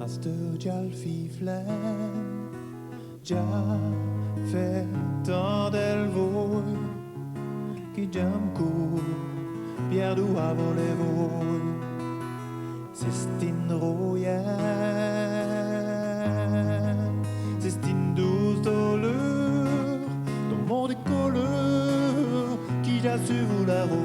Astor già il fiflen, già fait tant del voi, che già m'cur, pierdu a vole voi, c'est stin royen, c'est stin douce doleur, dans mon décolleur, qui j'ai su vous la rose.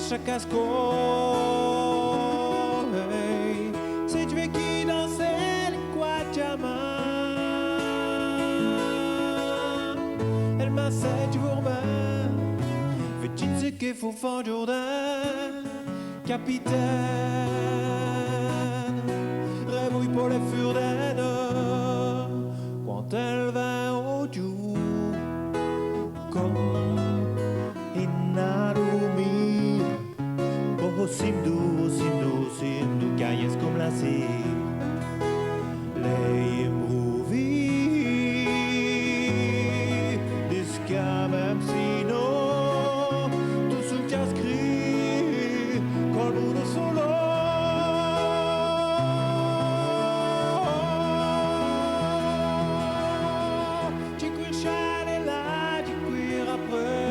Chaque asco, hey. C'est tu qui dansait le quadjama. Elle m'a dit tu vous remets. Fais-tu ce qu'il faut faire Jourdain, capitaine. Réveille pour les furdaines. Quand elle va au jour, comme inarumi. Sindu, sindu, sindu, calles com la sea. Lei movie, disca même si no, tout ce qui a scrit, con uno solo. Di qui sciare là, di qui après.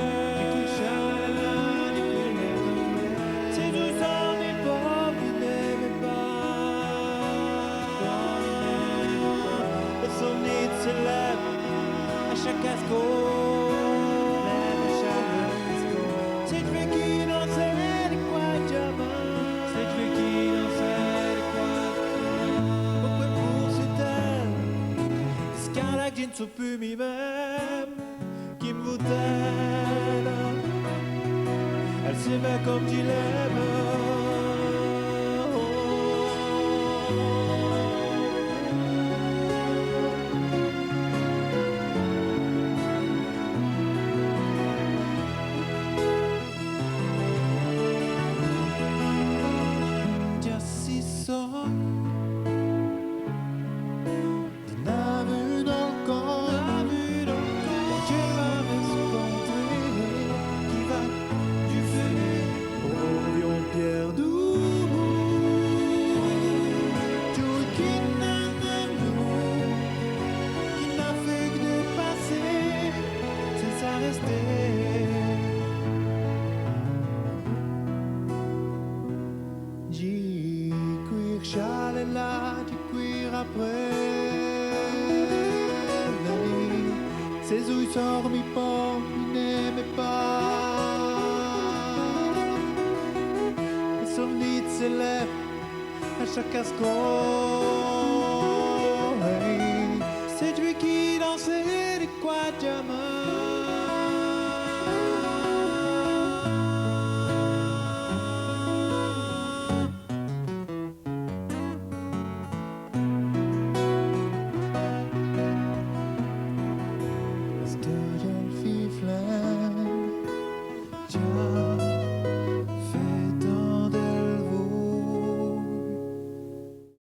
Chaque casco, c'est tu qui dansait les quadjamas, c'est tu qui dansait les quadjamas. Pourquoi pour cette elle, Scarlac je ne sais plus moi-même qui me voûtait. Elle s'aimait comme tu l'aimes. Ses ouïes sortent mi pas, mi n'aimait pas. Et son nid s'élève à chaque casco. Hey. C'est lui qui dansait les quadjamas.